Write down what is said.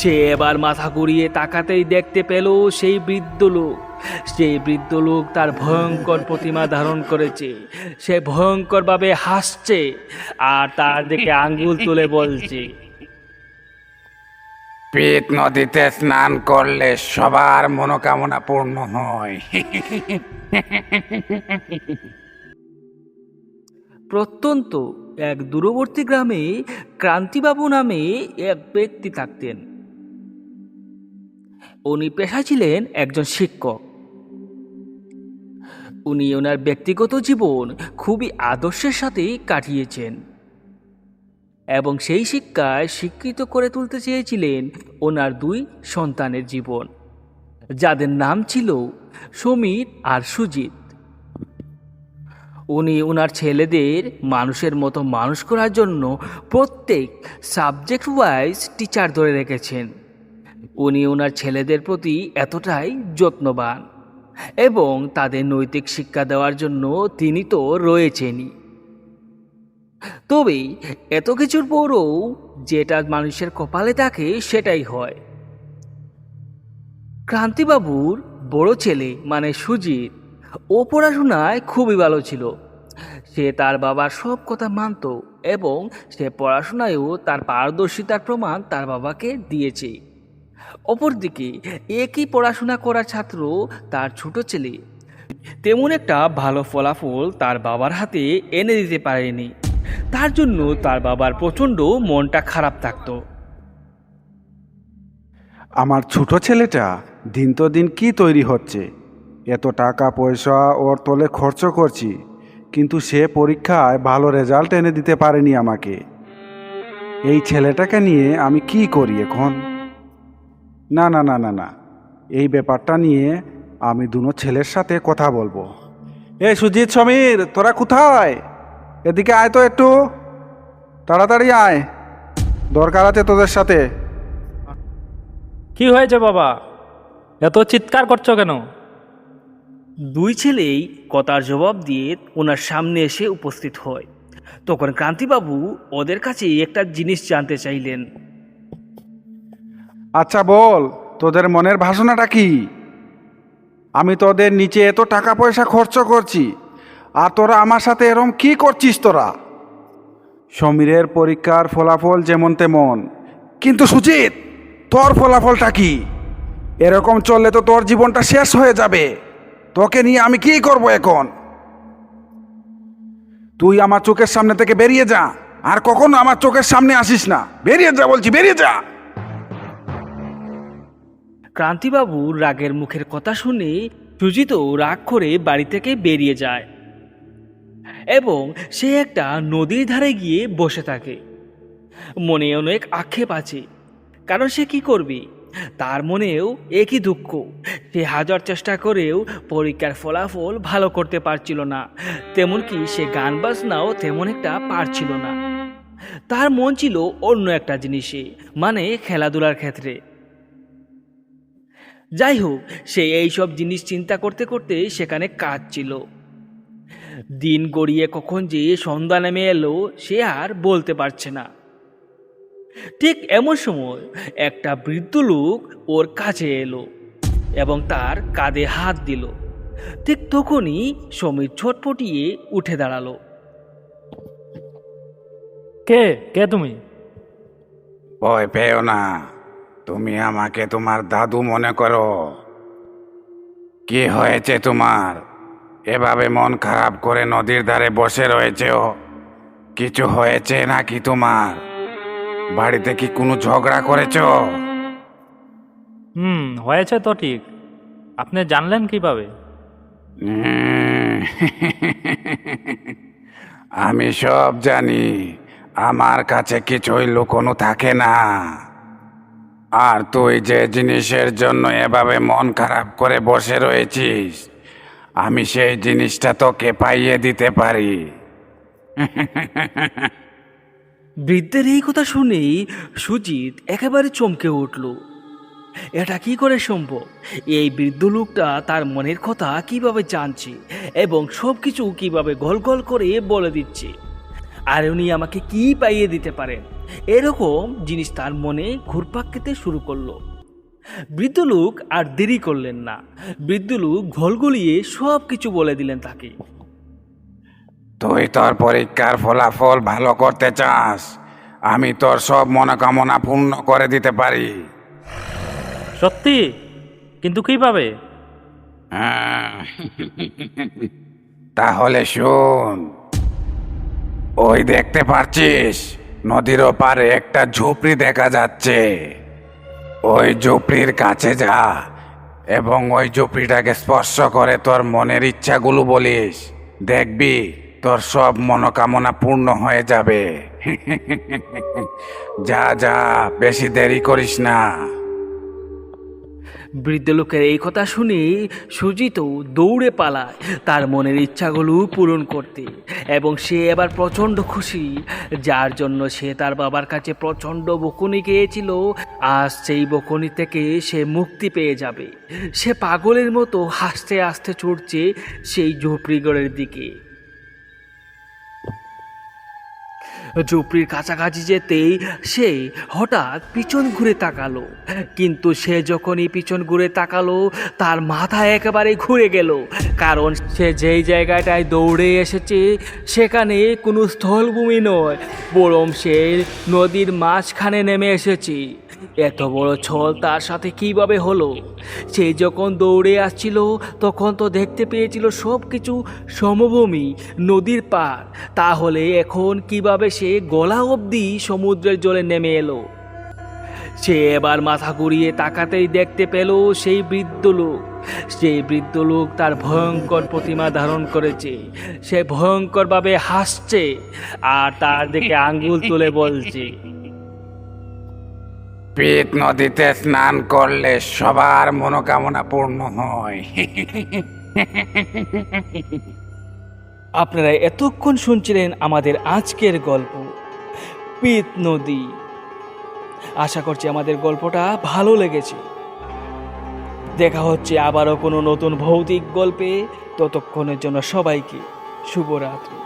সে এবার মাথা ঘুরিয়ে তাকাতেই দেখতে পেল সেই বৃদ্ধ লোক তার ভয়ঙ্কর প্রতিমা ধারণ করেছে। সে ভয়ঙ্করভাবে হাসছে আর তার দিকে আঙ্গুল তুলে বলছে, পিত নদীতে স্নান করলে সবার মনোকামনা পূর্ণ হয়। প্রত্যন্ত এক দূরবর্তী গ্রামে ক্রান্তিবাবু নামে এক ব্যক্তি থাকতেন। উনি পেশায় ছিলেন একজন শিক্ষক। উনি ওনার ব্যক্তিগত জীবন খুবই আদর্শের সাথে কাটিয়েছেন এবং সেই শিক্ষায় শিক্ষিত করে তুলতে চেয়েছিলেন ওনার দুই সন্তানের জীবন, যাদের নাম ছিল সমীর আর সুজিত। উনি ওনার ছেলেদের মানুষের মতো মানুষ করার জন্য প্রত্যেক সাবজেক্ট ওয়াইজ টিচার ধরে রেখেছেন। উনি ওনার ছেলেদের প্রতি এতটাই যত্নবান এবং তাদের নৈতিক শিক্ষা দেওয়ার জন্য তিনি তো রয়েছেনই। তবে এত কিছুর পরও যেটা মানুষের কপালে থাকে সেটাই হয়। ক্রান্তিবাবুর বড় ছেলে মানে সুজিত, ও পড়াশোনায় খুবই ভালো ছিল। সে তার বাবার সব কথা মানত এবং সে পড়াশোনায়ও তার পারদর্শিতার প্রমাণ তার বাবাকে দিয়েছে। অপরদিকে একই পড়াশোনা করা ছাত্র তার ছোট ছেলে তেমন একটা ভালো ফলাফল তার বাবার হাতে এনে দিতে পারেনি। তার জন্য তার বাবার প্রচণ্ড মনটা খারাপ থাকতো। আমার ছোট ছেলেটা দিন তো দিন কি তৈরি হচ্ছে, এত টাকা পয়সা ওর তলে খরচ করছি, কিন্তু সে পরীক্ষায় ভালো রেজাল্ট এনে দিতে পারেনি আমাকে। এই ছেলেটাকে নিয়ে আমি কি করি এখন? না না না না না, এই ব্যাপারটা নিয়ে আমি দুনো ছেলের সাথে কথা বলবো। এই সুজিত, সমীর, তোরা কোথায়? এদিকে আয় তো, একটু তাড়াতাড়ি আয়, দরকার আছে তোদের সাথে। কি হয়েছে বাবা, এত চিৎকার করছো কেন? দুই ছেলেই কথার জবাব দিয়ে ওনার সামনে এসে উপস্থিত হয়। তখন ক্রান্তিবাবু ওদের কাছে একটা জিনিস জানতে চাইলেন। আচ্ছা বল, তোদের মনের ভাষণাটা কি? আমি তোদের নিচে এত টাকা পয়সা খরচ করছি, আর তোরা আমার সাথে এরম কি করছিস তোরা? সমীরের পরীক্ষার ফলাফল যেমন তেমন, কিন্তু সুজিত, তোর ফলাফলটা কি? এরকম চললে তো তোর জীবনটা শেষ হয়ে যাবে। তোকে নিয়ে আমি কি করব এখন? তুই আমার চোখের সামনে থেকে বেরিয়ে যা, আর কখনো আমার চোখের সামনে আসিস না। বেরিয়ে যা বলছি, বেরিয়ে যা। ক্রান্তিবাবুর রাগের মুখের কথা শুনে সুজিতও রাগ করে বাড়ি থেকে বেরিয়ে যায় এবং সে একটা নদীর ধারে গিয়ে বসে থাকে। মনে অনেক আক্ষেপ আছে, কারণ সে কি করবে? তার মনেও একই দুঃখ। সে হাজার চেষ্টা করেও পরীক্ষার ফলাফল ভালো করতে পারছিল না, তেমনকি সে গান বাজনাও তেমন একটা পারছিল না। তার মন ছিল অন্য একটা জিনিসে, মানে খেলাধুলার ক্ষেত্রে। যাই হোক, সে এইসব জিনিস চিন্তা করতে করতে সেখানে কাঁদছিল। দিন গড়িয়ে কখন যে সন্ধ্যা নেমে এলো সে আর বলতে পারছে না। ঠিক এমন সময় একটা বৃদ্ধ লোক ওর কাছে এলো এবং তার কাঁধে হাত দিল। ঠিক তখনই সমীর ছটফটিয়ে উঠে দাঁড়ালো। কে কে তুমি? ভয় পেও না, তুমি আমাকে তোমার দাদু মনে করো। কি হয়েছে তোমার? এভাবে মন খারাপ করে নদীর ধারে বসে রয়েছেও? কিছু হয়েছে নাকি তোমার? বাড়িতে কি কোনো ঝগড়া করেছো? হয়েছে তো ঠিক, আপনি জানলেন কিভাবে? উম, আমি সব জানি। আমার কাছে কিছুই লুকোনো থাকে না। আর তুই যে জিনিসের জন্য এভাবে মন খারাপ করে বসে রয়েছিস, আমি সেই জিনিসটা তোকে পাইয়ে দিতে পারি। বৃদ্ধের এই কথা শুনেই সুজিত একেবারে চমকে উঠল। এটা কি করে সম্ভব? এই বৃদ্ধ লোকটা তার মনের কথা কিভাবে জানছে এবং সব কিছু কিভাবে গল গল করে বলে দিচ্ছে? আর উনি আমাকে কি পাইয়ে দিতে পারেন? এরকম জিনিস তার মনে ঘুরপাক খেতে শুরু করলো। বৃদ্ধ লোক আর দেরি করলেন না। বৃদ্ধ লোক ঘোল গলিয়ে সব কিছু বলে দিলেন তাকে। তুই তোর পরীক্ষার ফলাফল ভালো করতে চাস, আমি তোর সব মনোকামনা পূর্ণ করে দিতে পারি। সত্যি? কিন্তু কিভাবে? আহ, তাহলে শোন, ওই দেখতে পারছিস নদীর ওপারে একটা ঝুপড়ি দেখা যাচ্ছে। ওই ঝুপড়ির কাছে যা এবং ওই ঝুপড়িটাকে স্পর্শ করে তোর মনের ইচ্ছাগুলো বলিস, দেখবি তোর সব মনোকামনা পূর্ণ হয়ে যাবে। যা যা, বেশি দেরি করিস না। বৃদ্ধ লোকের এই কথা শুনে সুজিত দৌড়ে পালায় তার মনের ইচ্ছাগুলো পূরণ করতে, এবং সে এবার প্রচণ্ড খুশি, যার জন্য সে তার বাবার কাছে প্রচণ্ড বকুনি খেয়েছিল। আজ সেই বকুনি থেকে সে মুক্তি পেয়ে যাবে। সে পাগলের মতো হাসতে হাসতে ছুটছে সেই ঝুপড়িঘরের দিকে। ঝুপড়ির কাছাকাছি যেতেই সে হঠাৎ পিছন ঘুরে তাকালো, কিন্তু সে যখনই পিছন ঘুরে তাকালো তার মাথা একেবারে ঘুরে গেল, কারণ সে যেই জায়গাটায় দৌড়ে এসেছে সেখানে কোনো স্থলভূমি নয়, বরং সে নদীর মাঝখানে নেমে এসেছে। এত বড় ছল তার সাথে কিভাবে হলো? সে যখন দৌড়ে আসছিল তখন তো দেখতে পেয়েছিল সব কিছু সমভূমি, নদীর পার। তাহলে এখন কিভাবে সে গলা অবধি সমুদ্রের জলে নেমে এলো? সে এবার মাথা ঘুরিয়ে তাকাতেই দেখতে পেল সেই বৃদ্ধ লোক। সেই বৃদ্ধ লোক তার ভয়ঙ্কর প্রতিমা ধারণ করেছে। সে ভয়ঙ্করভাবে হাসছে আর তার দিকে আঙ্গুল তুলে বলছে, পিত নদীতে স্নান করলে সবার মনোকামনা পূর্ণ হয়। আপনারা এতক্ষণ শুনছিলেন আমাদের আজকের গল্প পিত নদী। আশা করছি আমাদের গল্পটা ভালো লেগেছে। দেখা হচ্ছে আবারও কোনো নতুন ভৌতিক গল্পে। ততক্ষণের জন্য সবাইকে শুভরাত্রি।